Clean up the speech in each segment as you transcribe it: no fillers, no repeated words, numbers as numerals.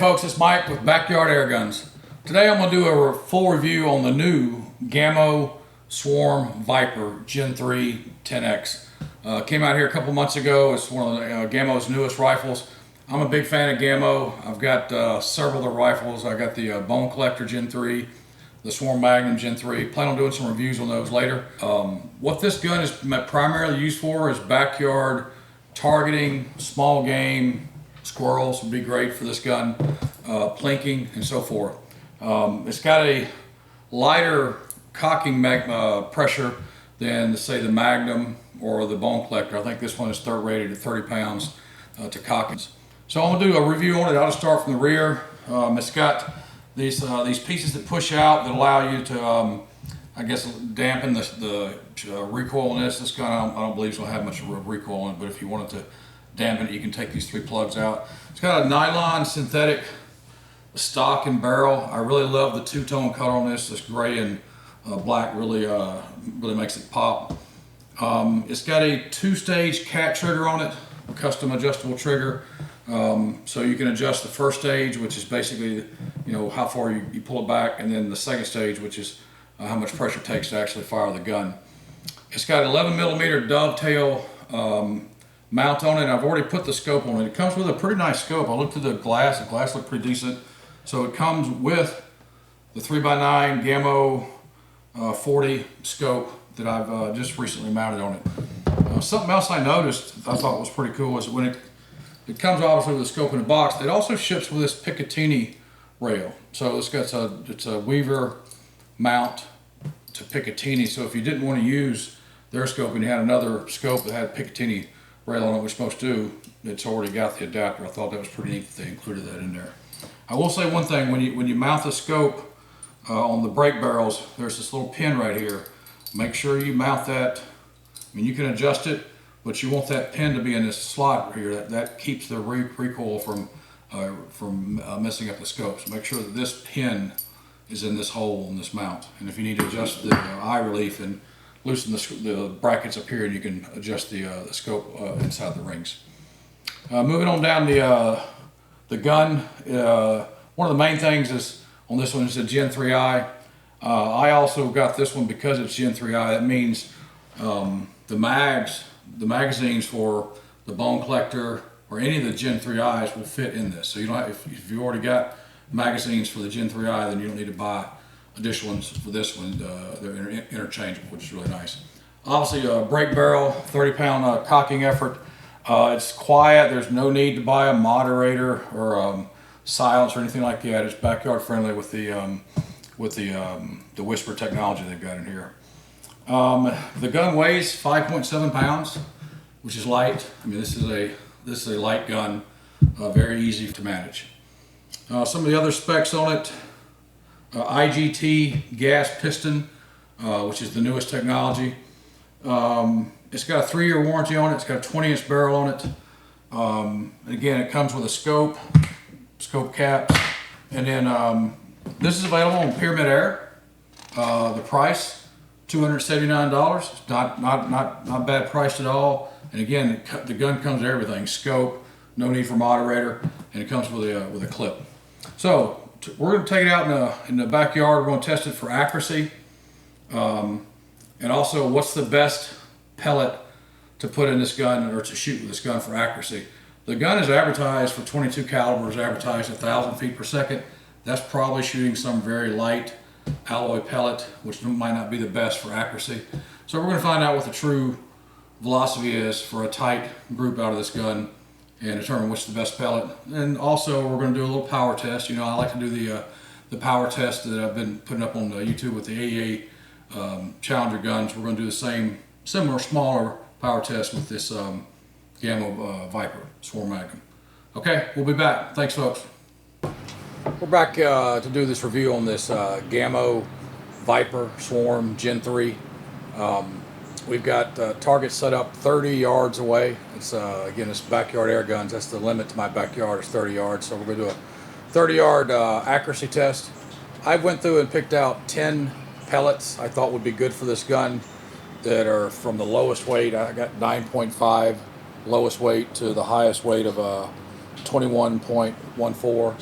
folks, it's Mike with Backyard AirGuns. Today I'm going to do a full review on the new Gamo Swarm VIPER Gen3 10X. Came out here a couple months ago. It's one of Gamo's newest rifles. I'm a big fan of Gamo. I've got several of their rifles. I got the Bone Collector Gen3, the Swarm Magnum Gen3. Plan on doing some reviews on those later. What this gun is primarily used for is backyard targeting, small game, squirrels would be great for this gun, plinking and so forth. It's got a lighter cocking pressure than, say, the Magnum or the Bone Collector. I think this one is third rated at 30 pounds to cock. So I'm going to do a review on it. I'll just start from the rear. It's got these pieces that push out that allow you to, I guess, dampen the recoil on this. This gun, I don't believe it's going to have much recoil on it, but if you wanted to dampen it, you can take these three plugs out. It's got a nylon synthetic stock and barrel. I really love the two-tone color on this. This gray and black really makes it pop. It's got a two-stage cat trigger on it, a custom adjustable trigger. So you can adjust the first stage, which is basically, how far you pull it back, and then the second stage, which is how much pressure it takes to actually fire the gun. It's got 11mm dovetail mount on it. I've already put the scope on it. It comes with a pretty nice scope. I looked through the glass. The glass looked pretty decent. So it comes with the 3x9 Gamo 40 scope that I've just recently mounted on it. Something else I noticed I thought was pretty cool is when it comes obviously with a scope in a box, it also ships with this Picatinny rail. So it's a Weaver mount to Picatinny. So if you didn't want to use their scope and you had another scope that had Picatinny rail on it, which most do, it's already got the adapter. I thought that was pretty neat that they included that in there. I will say one thing: when you mount the scope on the brake barrels, there's this little pin right here. Make sure you mount that. I mean, you can adjust it, but you want that pin to be in this slot right here. That keeps the recoil from messing up the scope. So make sure that this pin is in this hole in this mount. And if you need to adjust the eye relief and loosen the brackets up here, and you can adjust the scope inside the rings. Moving on down the gun, one of the main things is on this one is the Gen3i. I also got this one because it's Gen3i. That means the magazines for the Bone Collector or any of the Gen3i's will fit in this. So you don't have, if you've already got magazines for the Gen3i, then you don't need to buy additional ones for this one. They're interchangeable, which is really nice. Obviously, a brake barrel, 30-pound cocking effort. It's quiet. There's no need to buy a moderator or silence or anything like that. It's backyard friendly with the whisper technology they've got in here. The gun weighs 5.7 pounds, which is light. I mean, this is a light gun, very easy to manage. Some of the other specs on it: IGT gas piston, which is the newest technology. It's got a 3-year warranty on it. It's got a 20-inch barrel on it. And again, it comes with a scope caps, and then this is available on Pyramid Air. The price, $279. It's not bad priced at all. And again, the gun comes with everything: scope, no need for moderator, and it comes with a clip. So we're going to take it out in the backyard. We're going to test it for accuracy, and also what's the best pellet to put in this gun or to shoot with this gun for accuracy. The gun is advertised for 22 caliber, is advertised at 1,000 feet per second. That's probably shooting some very light alloy pellet, which might not be the best for accuracy. So we're going to find out what the true velocity is for a tight group out of this gun and determine which is the best pellet. And also we're going to do a little power test. I like to do the power test that I've been putting up on YouTube with the AEA Challenger guns. We're going to do the same, similar, smaller power test with this Gamo VIPER Swarm Magnum. Okay, we'll be back. Thanks, folks. We're back to do this review on this Gamo VIPER Swarm Gen3. We've got targets set up 30 yards away. It's again, it's Backyard AirGuns. That's the limit to my backyard is 30 yards. So we're going to do a 30-yard accuracy test. I went through and picked out 10 pellets I thought would be good for this gun that are from the lowest weight. I got 9.5 lowest weight to the highest weight of 21.14.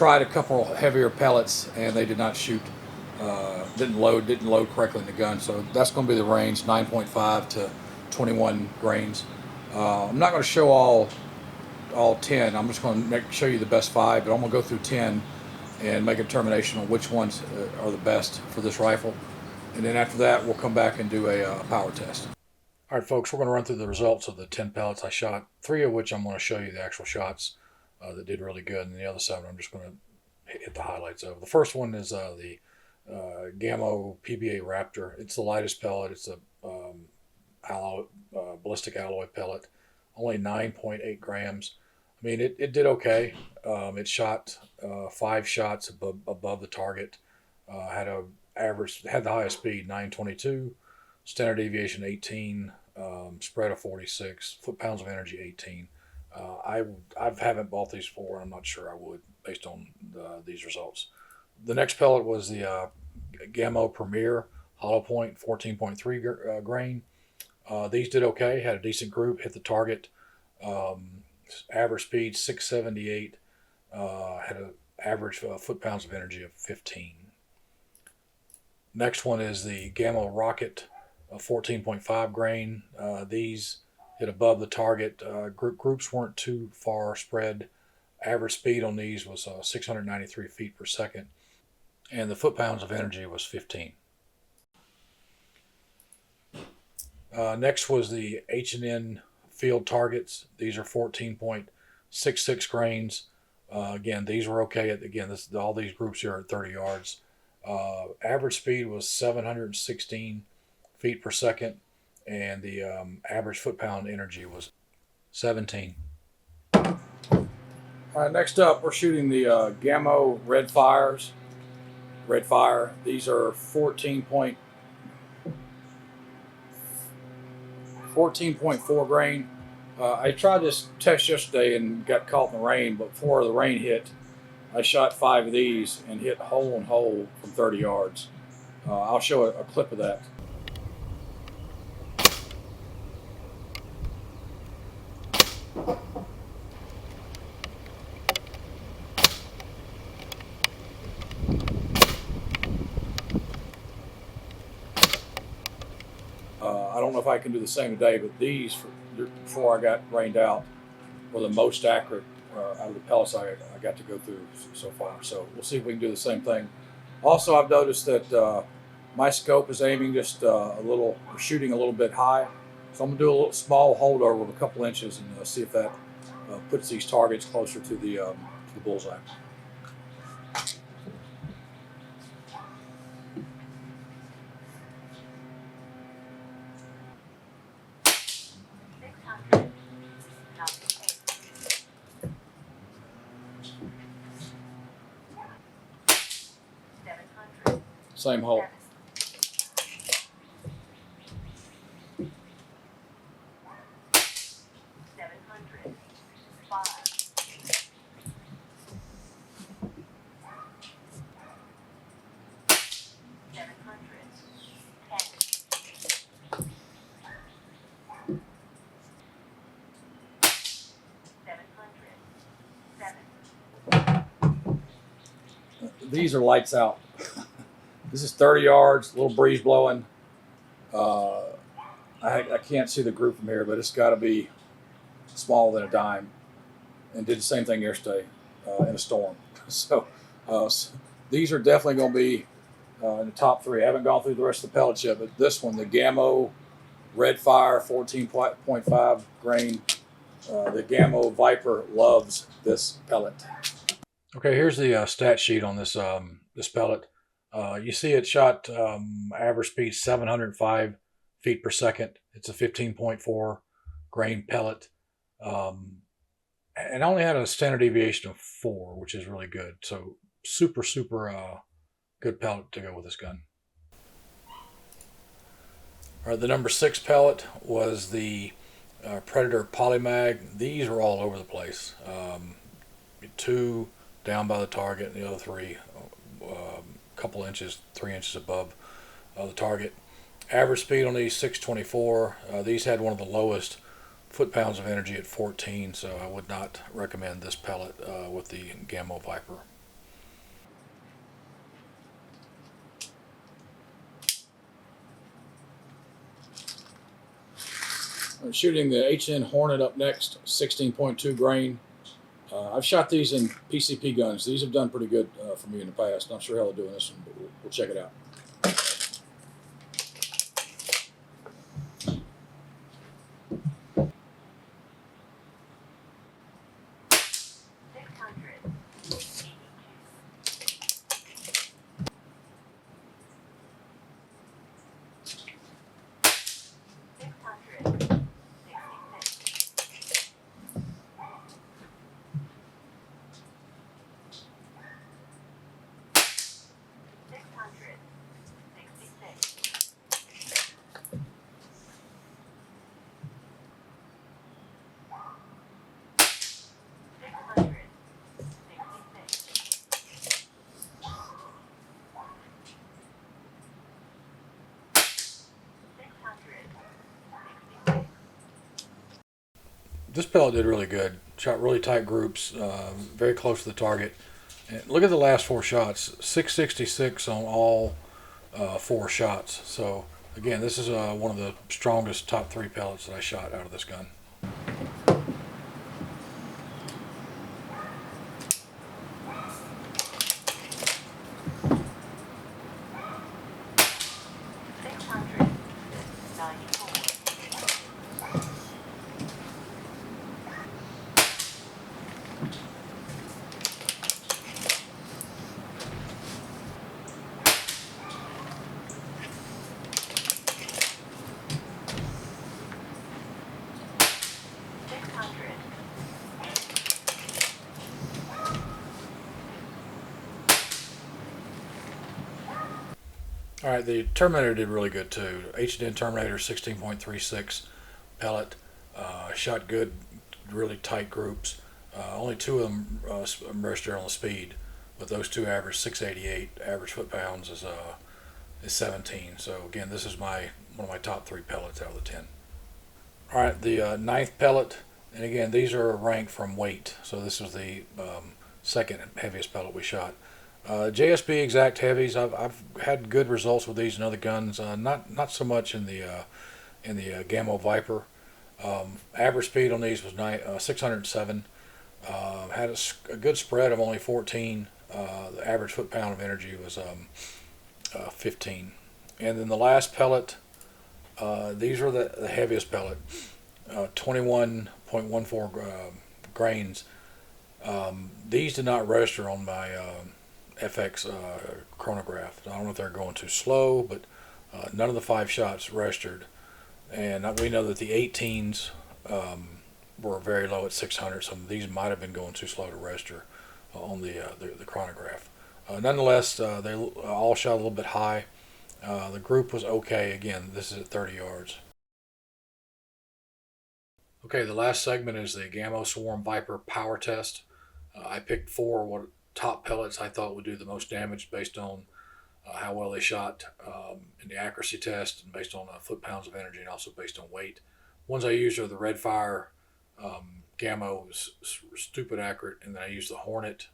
tried a couple heavier pellets and they did not shoot, didn't load correctly in the gun. So that's going to be the range, 9.5 to 21 grains. I'm not going to show all 10. I'm just going to show you the best 5, but I'm going to go through 10 and make a determination on which ones are the best for this rifle. And then after that, we'll come back and do a power test. All right, folks, we're going to run through the results of the 10 pellets I shot, 3 of which I'm going to show you the actual shots that did really good, and the other 7 I'm just going to hit the highlights of. The first one is the Gamo PBA Raptor. It's the lightest pellet. It's a ballistic alloy pellet, only 9.8 grams. I mean, it did okay. It shot 5 shots above the target. Had the highest speed, 922, standard deviation 18, spread of 46, foot-pounds of energy 18. I haven't bought these before, and I'm not sure I would based on these results. The next pellet was the Gamo Premier Hollow Point 14.3 grain. These did okay, had a decent group, hit the target. Average speed 678, had an average foot-pounds of energy of 15. Next one is the Gamo Rocket 14.5 grain. These hit above the target. Groups weren't too far spread. Average speed on these was 693 feet per second, and the foot-pounds of energy was 15. Next was the H&N Field Targets. These are 14.66 grains. Again, these were okay. Again, all these groups here are at 30 yards. Average speed was 716 feet per second, and the average foot-pound energy was 17. All right, next up, we're shooting the Gamo Red Fire. These are 14.4 grain. I tried this test yesterday and got caught in the rain, but before the rain hit, I shot 5 of these and hit hole and hole from 30 yards. I'll show a clip of that. I don't know if I can do the same today, but these, before I got rained out, were the most accurate out of the pellets I got to go through so far. So we'll see if we can do the same thing. Also, I've noticed that my scope is aiming just shooting a little bit high. So I'm gonna do a little small holdover of a couple inches and see if that puts these targets closer to the bullseye. Same hole. These are lights out. This is 30 yards, a little breeze blowing. I can't see the group from here, but it's got to be smaller than a dime. And did the same thing yesterday in a storm. So these are definitely going to be in the top 3. I haven't gone through the rest of the pellets yet, but this one, the Gamo Red Fire 14.5 grain, the Gamo Viper loves this pellet. Okay, here's the stat sheet on this this pellet. You see it shot average speed 705 feet per second. It's a 15.4 grain pellet. And only had a standard deviation of 4, which is really good. So super good pellet to go with this gun. All right, the number 6 pellet was the Predator Polymag. These are all over the place. 2 down by the target, and the other 3 couple inches, 3 inches above the target. Average speed on these 624. These had one of the lowest foot-pounds of energy at 14, so I would not recommend this pellet with the Gamo Viper. I'm shooting the H&N Hornet up next, 16.2 grain. I've shot these in PCP guns. These have done pretty good for me in the past. Not sure how they're doing this one, but we'll check it out. This pellet did really good. Shot really tight groups, very close to the target. And look at the last 4 shots, 666 on all 4 shots. So again, this is one of the strongest top 3 pellets that I shot out of this gun. All right, the Terminator did really good too. H&N Terminator 16.36 pellet, shot good, really tight groups. Only 2 of them registered on the speed, but those 2 average 688. Average foot-pounds is 17. So again, this is one of my top 3 pellets out of the 10. All right, the 9th pellet, and again, these are ranked from weight. So this was the second heaviest pellet we shot. JSB exact heavies. I've had good results with these and other guns. Not so much in the Gamo Viper. Average speed on these was 607. Had a good spread of only 14. The average foot-pound of energy was 15. And then the last pellet. These are the heaviest pellet. 21.14 grains. These did not register on my FX chronograph. I don't know if they're going too slow, but none of the 5 shots registered. And we know that the 18s were very low at 600, so these might have been going too slow to register on the chronograph. Nonetheless, they all shot a little bit high. The group was okay. Again, this is at 30 yards. Okay, the last segment is the Gamo Swarm VIPER power test. I picked 4 top pellets I thought would do the most damage based on how well they shot in the accuracy test, and based on foot-pounds of energy, and also based on weight. Ones I used are the Red Fire Gamo, was stupid accurate, and then I used the Hornet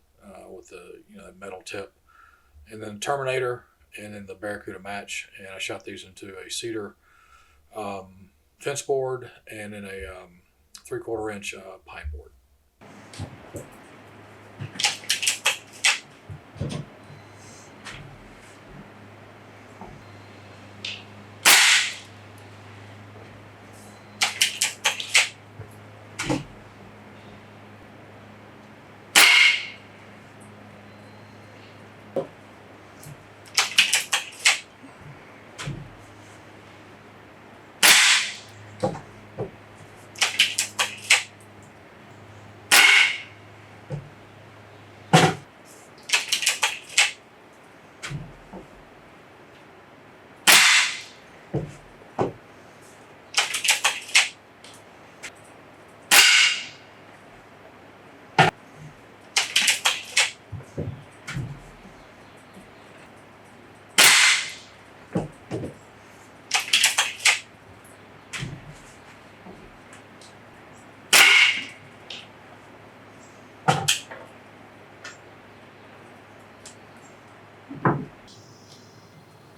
with the metal tip, and then Terminator, and then the Barracuda match, and I shot these into a cedar fence board and in a 3/4 inch pine board.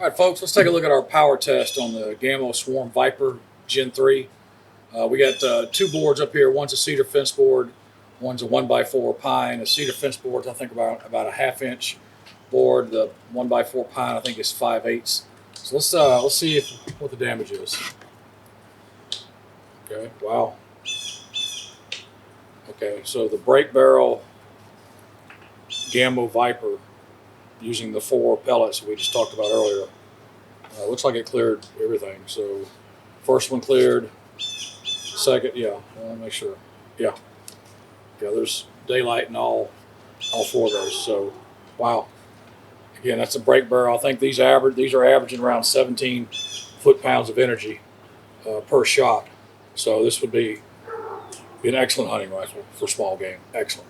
All right, folks, let's take a look at our power test on the Gamo Swarm VIPER Gen 3. We got 2 boards up here. One's a cedar fence board. One's a 1x4 pine. A cedar fence board, I think about a 1/2 inch board. The 1x4 pine, I think, is 5/8. So let's see what the damage is. Okay, wow. Okay, so the brake barrel Gamo Viper using the 4 pellets we just talked about earlier. Looks like it cleared everything. So first one cleared. Second, yeah, I want to make sure. Yeah, there's daylight in all 4 of those. So, wow. Again, that's a brake barrel. I think these are averaging around 17 foot-pounds of energy per shot. So this would be an excellent hunting rifle for small game. Excellent.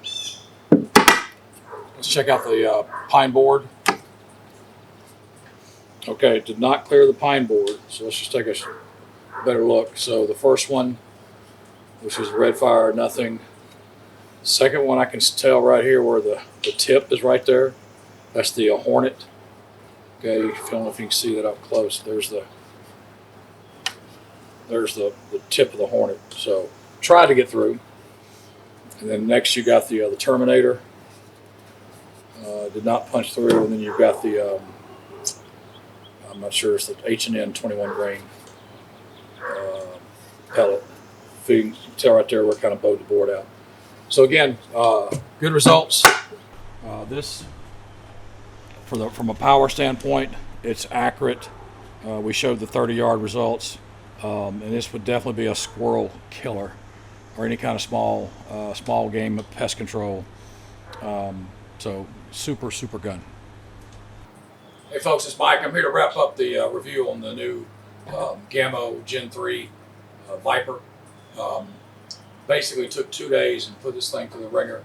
Let's check out the pine board. Okay, it did not clear the pine board. So let's just take a better look. So the first one, which is red fire, nothing. Second one, I can tell right here where the tip is right there. That's the Hornet. Okay, I don't know if you can see that up close. There's the tip of the Hornet. So tried to get through. And then next you got the Terminator. Did not punch through. And then you've got the I'm not sure, it's the H&N 21 grain pellet. You can tell right there where it kind of bowed the board out. So again, good results. This, from a power standpoint, it's accurate. We showed the 30-yard results, and this would definitely be a squirrel killer or any kind of small game pest control. So super gun. Hey folks, it's Mike. I'm here to wrap up the review on the new Gamo Gen3 Viper. Basically took 2 days and put this thing through the ringer.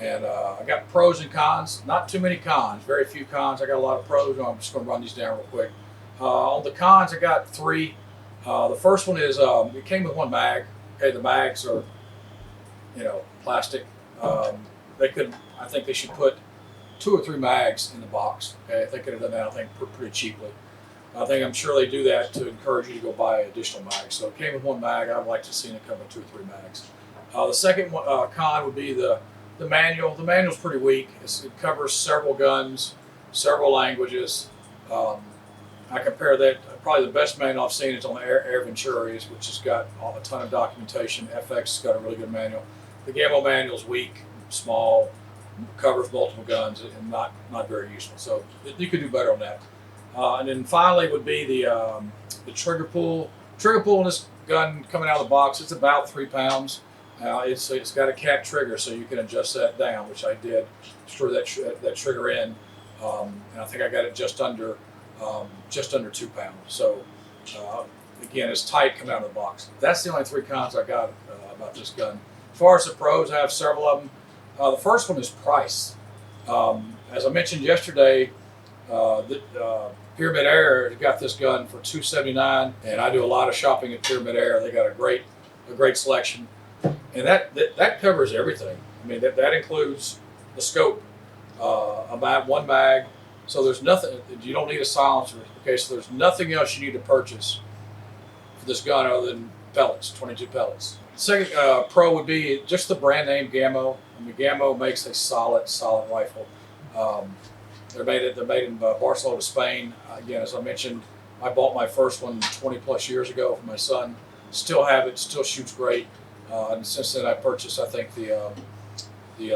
And I got pros and cons. Not too many cons, very few cons. I got a lot of pros. I'm just going to run these down real quick. On the cons, I got 3. The first one is it came with 1 mag. Okay, the mags are, plastic. I think they should put 2 or 3 mags in the box. Okay, if they could have done that, I think pretty cheaply. I'm sure they do that to encourage you to go buy additional mags. So it came with 1 mag. I'd like to see it come with 2 or 3 mags. The second one, con would be the manual. The manual's pretty weak. It covers several guns, several languages. I compare that. Probably the best manual I've seen is on the Air Venturi's, which has got a ton of documentation. FX has got a really good manual. The Gamo manual's weak, small, covers multiple guns, and not very useful. So you could do better on that. And then finally would be the trigger pull. Trigger pull in this gun coming out of the box, it's about 3 pounds. It's got a cat trigger, so you can adjust that down, which I did. Screw that trigger in, and I think I got it just under 2 pounds. So again, it's tight coming out of the box. That's the only 3 cons I got about this gun. As far as the pros, I have several of them. The first one is price. As I mentioned yesterday, Pyramid Air got this gun for $279, and I do a lot of shopping at Pyramid Air. They got a great selection, and that covers everything. I mean, that includes the scope, about 1 mag. So there's nothing. You don't need a silencer. Okay, so there's nothing else you need to purchase for this gun other than pellets, 22 pellets. Second pro would be just the brand name Gamo. I mean, Gamo makes a solid rifle. They're made in Barcelona, Spain. Again, as I mentioned, I bought my first one 20 plus years ago for my son. Still have it, still shoots great. And since then I purchased, I think, the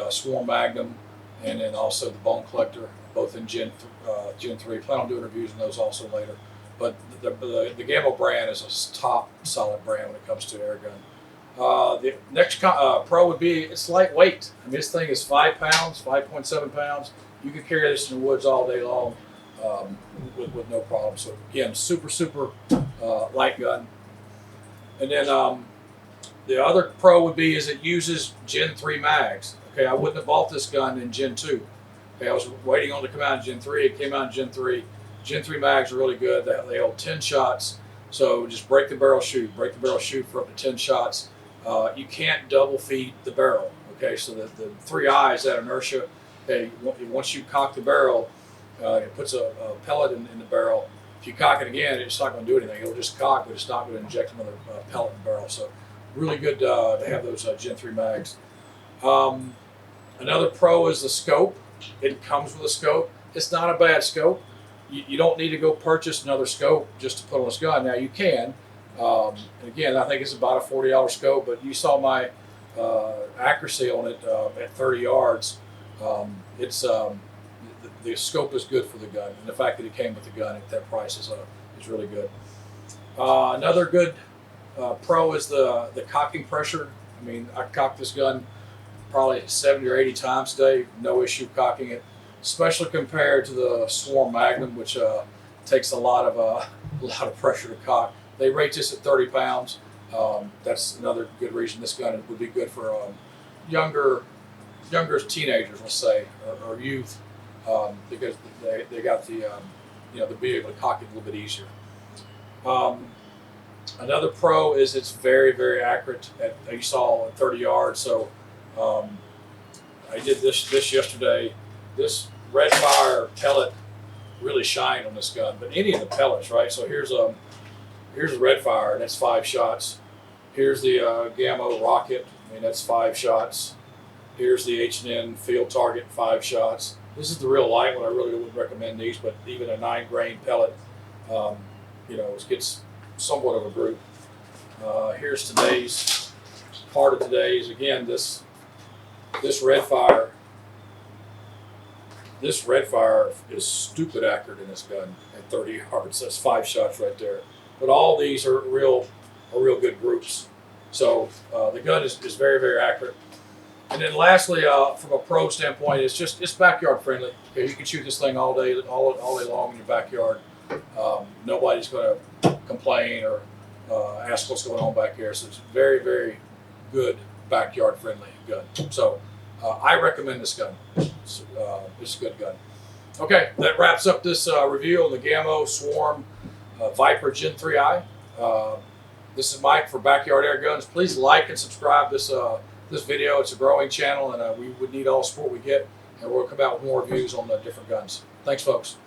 Swarm Magnum and then also the Bone Collector, both in Gen 3. Plan on doing reviews on those also later. But the Gamo brand is a top solid brand when it comes to air gun. The next pro would be it's lightweight. I mean, this thing is 5 pounds, 5.7 pounds. You can carry this in the woods all day long with no problem. So again, super light gun. And then the other pro would be is it uses Gen 3 mags. Okay, I wouldn't have bought this gun in Gen 2. Okay, I was waiting on it to come out in Gen 3. It came out in Gen 3. Gen 3 mags are really good. They hold 10 shots. So just break the barrel, shoot. Break the barrel, shoot for up to 10 shots. You can't double feed the barrel. Okay, so the 3 eyes, that inertia. Okay, once you cock the barrel, it puts a pellet in the barrel. If you cock it again, it's not going to do anything. It'll just cock, but it's not going to inject another pellet in the barrel. So really good to have those Gen 3 mags. Another pro is the scope. It comes with a scope. It's not a bad scope. You don't need to go purchase another scope just to put on this gun. Now you can. And again, I think it's about a $40 scope, but you saw my accuracy on it at 30 yards. The scope is good for the gun, and the fact that it came with the gun at that price is really good. Another good pro is the cocking pressure. I mean, I cocked this gun probably 70 or 80 times today, no issue cocking it, especially compared to the Swarm Magnum, which takes a lot of pressure to cock. They rate this at 30 pounds. That's another good reason this gun would be good for younger teenagers, let's say, or youth, because they got the they'll be able to cock it a little bit easier. Another pro is it's very, very accurate. You saw at 30 yards. So I did this yesterday. This red fire pellet really shined on this gun, but any of the pellets, right? So here's a red fire, and that's 5 shots. Here's the Gamo rocket. I mean, that's 5 shots. Here's the H&N field target, 5 shots. This is the real light one. I really wouldn't recommend these, but even a 9-grain pellet, it gets somewhat of a group. Here's today's part of today's. Again, this red fire. This red fire is stupid accurate in this gun at 30 yards. That's 5 shots right there. But all these are real good groups. So the gun is very, very accurate. And then lastly, from a pro standpoint, it's backyard friendly. Okay, you can shoot this thing all day long in your backyard. Nobody's going to complain or ask what's going on back here. So it's very, very good backyard friendly gun. So I recommend this gun. It's a good gun. Okay, that wraps up this review on the Gamo Swarm VIPER GEN3i. This is Mike for Backyard AirGuns. Please like and subscribe this video. It's a growing channel, and we would need all the support we get, and we'll come out with more reviews on the different guns. Thanks, folks.